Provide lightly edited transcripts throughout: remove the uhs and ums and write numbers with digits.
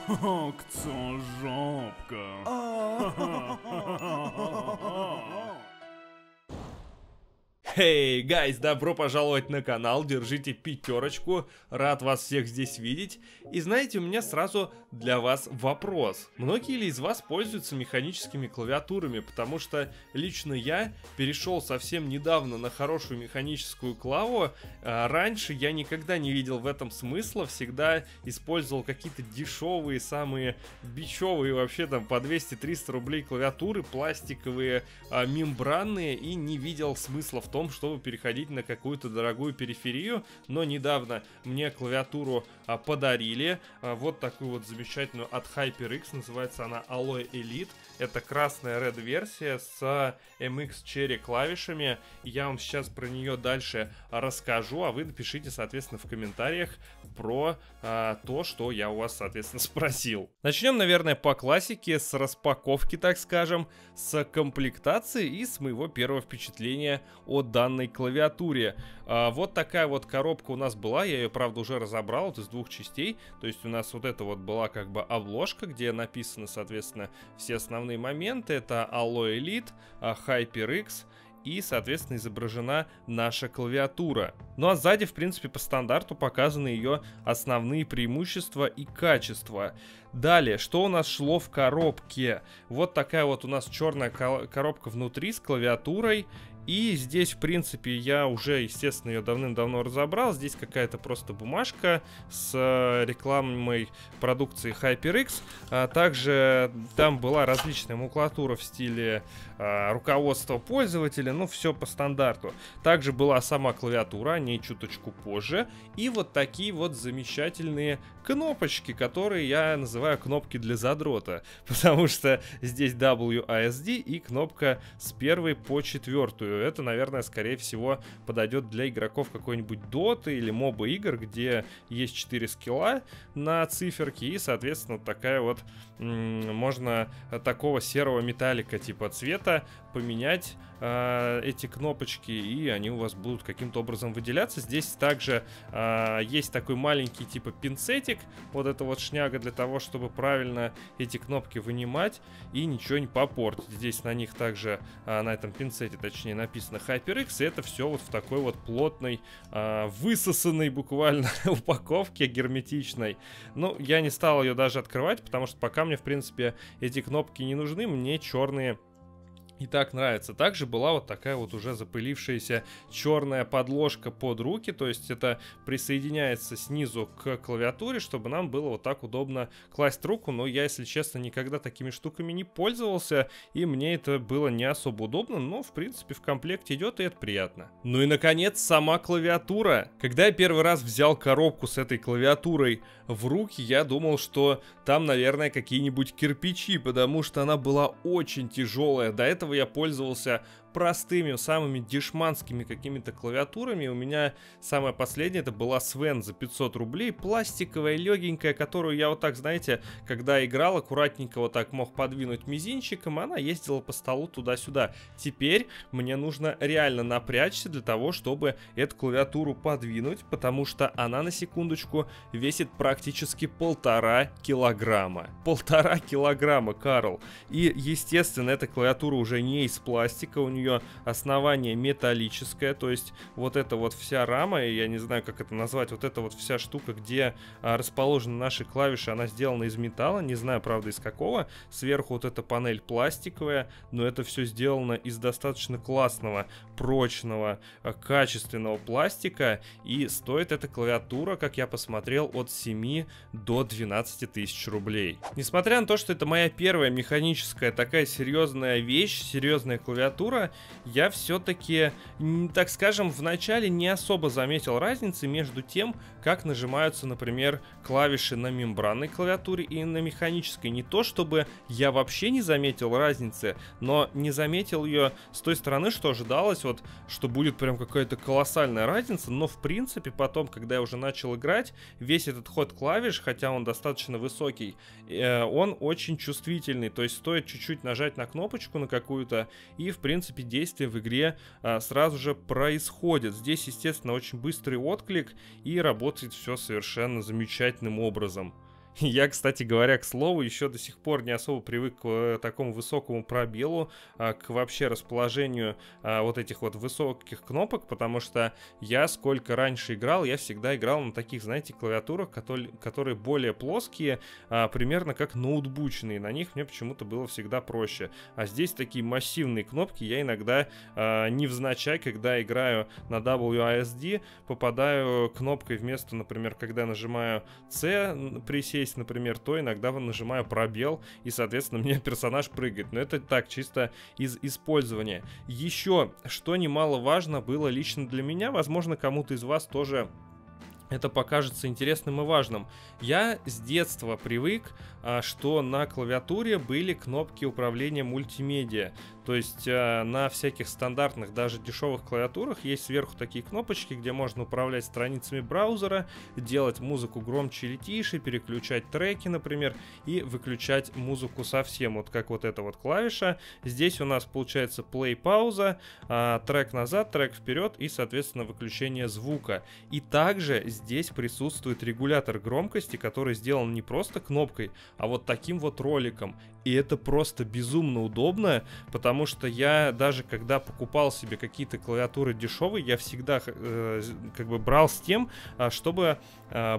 Кцо жопка. Хей, гайс, добро пожаловать на канал, держите пятерочку, рад вас всех здесь видеть. И знаете, у меня сразу для вас вопрос. Многие ли из вас пользуются механическими клавиатурами? Потому что лично я перешел совсем недавно на хорошую механическую клаву. Раньше я никогда не видел в этом смысла, всегда использовал какие-то дешевые, самые бичевые вообще там по 200-300 рублей клавиатуры, пластиковые, мембранные, и не видел смысла в том, чтобы переходить на какую-то дорогую периферию. Но недавно мне клавиатуру подарили, вот такую вот замечательную от HyperX, называется она Alloy Elite. Это красная Red версия с MX Cherry клавишами. Я вам сейчас про нее дальше расскажу, а вы напишите, соответственно, в комментариях про то, что я у вас, соответственно, спросил. Начнем, наверное, по классике, с распаковки, так скажем, с комплектации и с моего первого впечатления о данной клавиатуре. Вот такая вот коробка у нас была, я ее, правда, уже разобрал, вот из двух частей. То есть у нас вот это вот была как бы обложка, где написаны, соответственно, все основные моменты. Это Alloy Elite, HyperX и, соответственно, изображена наша клавиатура. Ну а сзади, в принципе, по стандарту показаны ее основные преимущества и качества. Далее, что у нас шло в коробке? Вот такая вот у нас черная коробка внутри с клавиатурой. И здесь, в принципе, я уже, естественно, ее давным-давно разобрал. Здесь какая-то просто бумажка с рекламной продукцией HyperX. Также там была различная макулатура в стиле руководства пользователя. Ну, все по стандарту. Также была сама клавиатура, о ней чуточку позже. И вот такие вот замечательные кнопочки, которые я называю кнопки для задрота. Потому что здесь WASD и кнопка с 1 по 4. Это, наверное, скорее всего подойдет для игроков какой-нибудь Dota или моба игр, где есть 4 скилла на циферке, и, соответственно, вот такая вот можно такого серого металлика типа цвета поменять эти кнопочки, и они у вас будут каким-то образом выделяться. Здесь также есть такой маленький типа пинцетик, вот эта вот шняга для того, чтобы правильно эти кнопки вынимать и ничего не попортить. Здесь на них также, на этом пинцете, точнее, написано HyperX, и это все вот в такой вот плотной, высосанной буквально упаковке герметичной. Ну, я не стал ее даже открывать, потому что пока мне, в принципе, эти кнопки не нужны, мне черные и так нравится. Также была вот такая вот уже запылившаяся черная подложка под руки, то есть это присоединяется снизу к клавиатуре, чтобы нам было вот так удобно класть руку, но я, если честно, никогда такими штуками не пользовался, и мне это было не особо удобно, но, в принципе, в комплекте идет, и это приятно. Ну и, наконец, сама клавиатура. Когда я первый раз взял коробку с этой клавиатурой в руки, я думал, что там, наверное, какие-нибудь кирпичи, потому что она была очень тяжелая. До этого я пользовался простыми, самыми дешманскими какими-то клавиатурами. У меня самая последняя, это была Свен за 500 рублей, пластиковая, легенькая, которую я вот так, знаете, когда играл, аккуратненько вот так мог подвинуть мизинчиком, она ездила по столу туда-сюда. Теперь мне нужно реально напрячься для того, чтобы эту клавиатуру подвинуть, потому что она, на секундочку, весит практически 1,5 килограмма. 1,5 килограмма, Карл. И, естественно, эта клавиатура уже не из пластика, у нее основание металлическое, то есть вот эта вот вся рама, я не знаю, как это назвать, вот эта вот вся штука, где расположены наши клавиши, она сделана из металла, не знаю, правда, из какого. Сверху вот эта панель пластиковая, но это все сделано из достаточно классного, прочного, качественного пластика, и стоит эта клавиатура, как я посмотрел, от 7 до 12 тысяч рублей. Несмотря на то, что это моя первая механическая такая серьезная вещь, серьезная клавиатура, я все-таки, так скажем, вначале не особо заметил разницы между тем, как нажимаются, например, клавиши на мембранной клавиатуре и на механической. Не то, чтобы я вообще не заметил разницы, но не заметил ее с той стороны, что ожидалось, вот, что будет прям какая-то колоссальная разница, но в принципе потом, когда я уже начал играть, весь этот ход клавиш, хотя он достаточно высокий, он очень чувствительный, то есть стоит чуть-чуть нажать на кнопочку на какую-то, и в принципе действие в игре сразу же происходит. Здесь, естественно, очень быстрый отклик, и работает все совершенно замечательным образом. Я, кстати говоря, к слову, еще до сих пор не особо привык к такому высокому пробелу, к вообще расположению вот этих вот высоких кнопок, потому что я сколько раньше играл, я всегда играл на таких, знаете, клавиатурах, которые более плоские, примерно как ноутбучные. На них мне почему-то было всегда проще. А здесь такие массивные кнопки, я иногда невзначай, когда играю на WASD, попадаю кнопкой вместо, например, когда нажимаю C, присесть, например, то иногда нажимаю пробел, и, соответственно, у меня персонаж прыгает. Но это так, чисто из использования. Еще, что немаловажно было лично для меня, возможно, кому-то из вас тоже это покажется интересным и важным. Я с детства привык, что на клавиатуре были кнопки управления мультимедиа. То есть на всяких стандартных, даже дешевых клавиатурах есть сверху такие кнопочки, где можно управлять страницами браузера, делать музыку громче или тише, переключать треки, например, и выключать музыку совсем. Вот как вот эта вот клавиша. Здесь у нас получается play-пауза, трек назад, трек вперед и, соответственно, выключение звука. И также здесь присутствует регулятор громкости, который сделан не просто кнопкой, а вот таким вот роликом. И это просто безумно удобно, потому что я даже когда покупал себе какие-то клавиатуры дешевые, я всегда как бы брал с тем, чтобы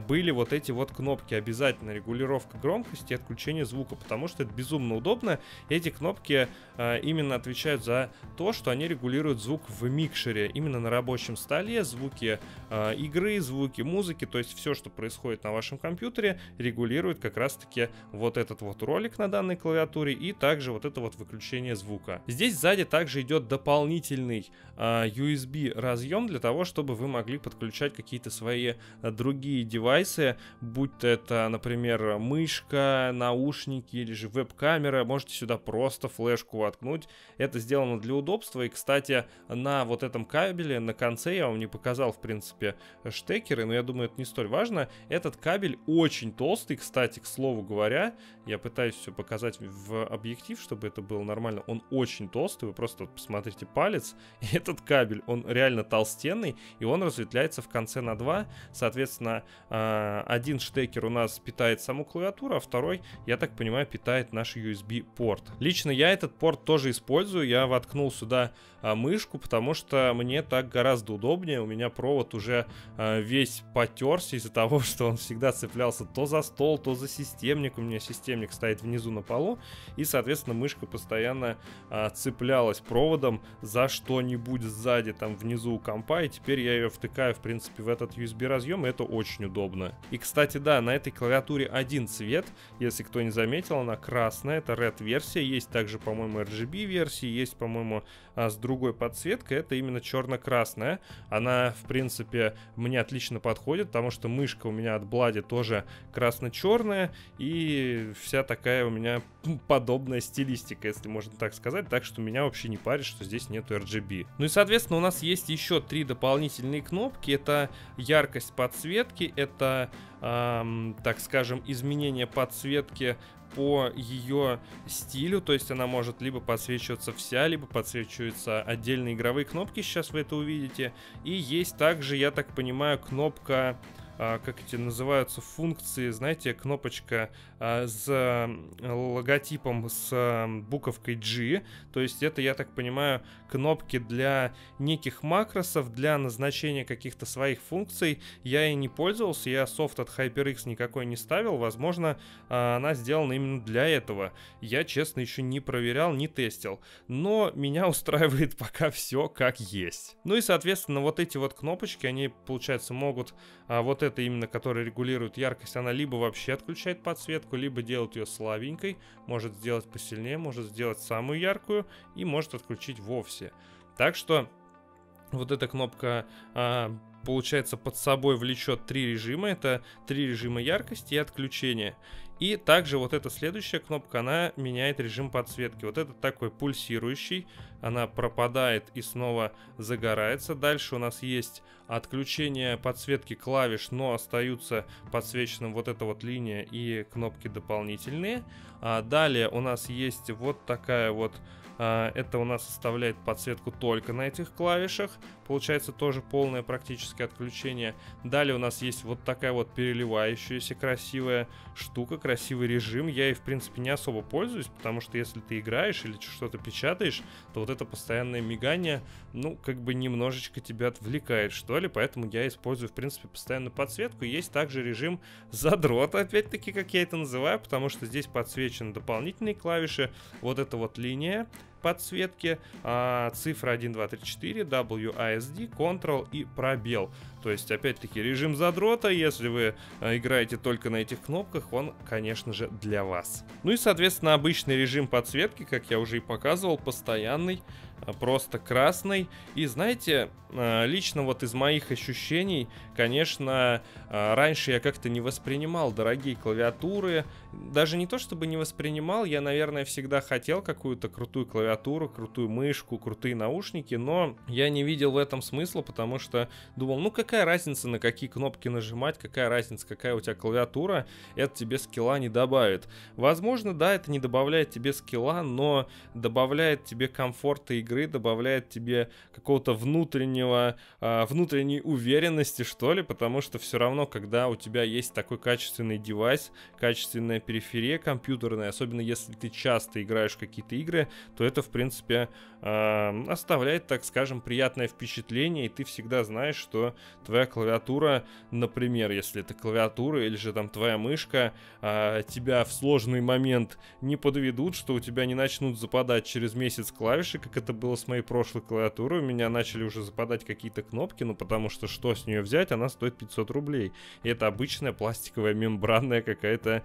были вот эти вот кнопки. Обязательно регулировка громкости и отключение звука, потому что это безумно удобно. Эти кнопки именно отвечают за то, что они регулируют звук в микшере, именно на рабочем столе, звуки игры, звуки музыки, то есть все, что происходит на вашем компьютере, регулирует как раз-таки вот этот вот ролик на данной клавиатуре и также вот это вот выключение звука. Здесь сзади также идет дополнительный USB разъем для того, чтобы вы могли подключать какие-то свои другие девайсы, будь то это, например, мышка, наушники или же веб-камера, можете сюда просто флешку воткнуть. Это сделано для удобства. И, кстати, на вот этом кабеле, на конце, я вам не показал, в принципе, штекеры, но я думаю, это не столь важно. Этот кабель очень толстый, кстати, к слову говоря. Я пытаюсь все показать в объектив, чтобы это было нормально. Он очень толстый, вы просто вот посмотрите палец. И этот кабель, он реально толстенный, и он разветвляется в конце на 2. Соответственно, один штекер у нас питает саму клавиатуру, а второй, я так понимаю, питает наш USB-порт. Лично я этот порт тоже использую. Я воткнул сюда мышку, потому что мне так гораздо удобнее. У меня провод уже весь потерся из-за того, что он всегда цеплялся то за стол, то за системник. У меня системник стоит внизу на полу, и, соответственно, мышка постоянно цеплялась проводом за что-нибудь сзади, там внизу у компа, и теперь я ее втыкаю, в принципе, в этот USB разъем, и это очень удобно. И, кстати, да, на этой клавиатуре один цвет, если кто не заметил, она красная, это Red версия, есть также, по-моему, RGB версии, есть, по-моему, с другой подсветкой, это именно черно-красная. Она, в принципе, мне отлично подходит, потому что мышка у меня от Блади тоже красно-черная, и вся такая у меня подобная стилистика, если можно так сказать, так что меня вообще не парит, что здесь нету RGB. Ну и, соответственно, у нас есть еще 3 дополнительные кнопки. Это яркость подсветки, это, так скажем, изменение подсветки по ее стилю, то есть она может либо подсвечиваться вся, либо подсвечиваются отдельные игровые кнопки, сейчас вы это увидите. И есть также, я так понимаю, кнопка, как эти называются функции, знаете, кнопочка с логотипом с буковкой G, то есть это, я так понимаю, кнопки для неких макросов, для назначения каких-то своих функций. Я и не пользовался, я софт от HyperX никакой не ставил, возможно, она сделана именно для этого. Я, честно, еще не проверял, не тестил, но меня устраивает пока все как есть. Ну и, соответственно, вот эти вот кнопочки, они, получается, могут, вот это именно, которая регулирует яркость, она либо вообще отключает подсветку, либо делает ее слабенькой, может сделать посильнее, может сделать самую яркую и может отключить вовсе. Так что вот эта кнопка, получается, под собой влечет 3 режима. Это 3 режима яркости и отключения. И также вот эта следующая кнопка, она меняет режим подсветки. Вот это такой пульсирующий, она пропадает и снова загорается. Дальше у нас есть отключение подсветки клавиш, но остаются подсвеченным вот эта вот линия и кнопки дополнительные. Далее у нас есть вот такая вот, это у нас оставляет подсветку только на этих клавишах. Получается тоже полное практически отключение. Далее у нас есть вот такая вот переливающаяся красивая штука, красивый режим. Я ей в принципе не особо пользуюсь, потому что если ты играешь или что-то печатаешь, то вот это постоянное мигание, ну как бы немножечко тебя отвлекает, что ли. Поэтому я использую в принципе постоянную подсветку. Есть также режим задрота, опять-таки, как я это называю, потому что здесь подсвечены дополнительные клавиши. Вот эта вот линия подсветки, цифра 1, 2, 3, 4, WASD, Ctrl и пробел. То есть, опять-таки, режим задрота, если вы играете только на этих кнопках, он, конечно же, для вас. Ну и, соответственно, обычный режим подсветки, как я уже и показывал, постоянный, просто красный. И знаете, лично вот из моих ощущений, конечно, раньше я как-то не воспринимал дорогие клавиатуры. Даже не то, чтобы не воспринимал, я, наверное, всегда хотел какую-то крутую клавиатуру, крутую мышку, крутые наушники, но я не видел в этом смысла, потому что думал, ну какая разница, на какие кнопки нажимать, какая разница, какая у тебя клавиатура, это тебе скилла не добавит. Возможно, да, это не добавляет тебе скилла, но добавляет тебе комфорта игры, добавляет тебе какого-то внутренней уверенности, что ли, потому что все равно, когда у тебя есть такой качественный девайс, качественная периферия компьютерная, особенно если ты часто играешь в какие-то игры, то это, в принципе, оставляет, так скажем, приятное впечатление, и ты всегда знаешь, что твоя клавиатура, например, если это клавиатура или же там твоя мышка, тебя в сложный момент не подведут, что у тебя не начнут западать через месяц клавиши, как это было с моей прошлой клавиатурой. У меня начали уже западать какие-то кнопки, ну потому что что с нее взять, она стоит 500 рублей. И это обычная пластиковая мембранная какая-то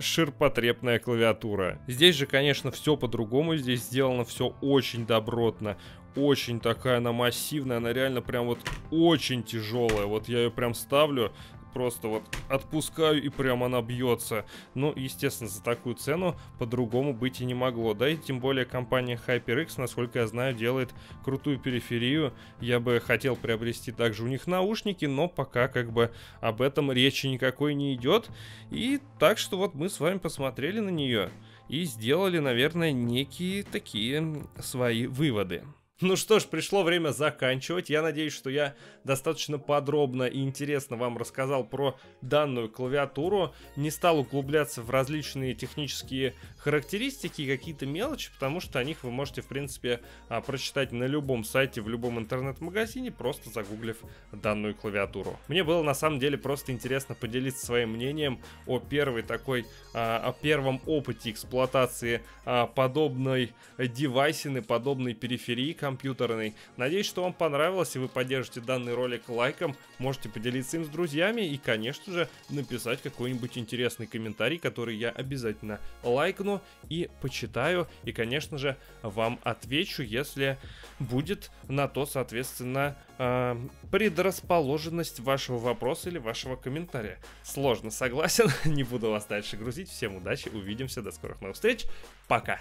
ширпотребная клавиатура. Здесь же, конечно, все по-другому, здесь сделано все очень добротно. Очень такая она массивная, она реально прям вот очень тяжелая. Вот я ее прям ставлю, просто вот отпускаю, и прям она бьется. Ну, естественно, за такую цену по-другому быть и не могло. Да, и тем более компания HyperX, насколько я знаю, делает крутую периферию. Я бы хотел приобрести также у них наушники, но пока как бы об этом речи никакой не идет. И так что вот мы с вами посмотрели на нее и сделали, наверное, некие такие свои выводы. Ну что ж, пришло время заканчивать. Я надеюсь, что я достаточно подробно и интересно вам рассказал про данную клавиатуру. Не стал углубляться в различные технические характеристики и какие-то мелочи, потому что о них вы можете, в принципе, прочитать на любом сайте, в любом интернет-магазине, просто загуглив данную клавиатуру. Мне было на самом деле просто интересно поделиться своим мнением о первом опыте эксплуатации подобной девайсины, подобной периферии компьютерной. Надеюсь, что вам понравилось, и вы поддержите данный ролик лайком. Можете поделиться им с друзьями и, конечно же, написать какой-нибудь интересный комментарий, который я обязательно лайкну и почитаю. И, конечно же, вам отвечу, если будет на то, соответственно, предрасположенность вашего вопроса или вашего комментария. Сложно, согласен. Не буду вас дальше грузить. Всем удачи, увидимся, до скорых новых встреч. Пока!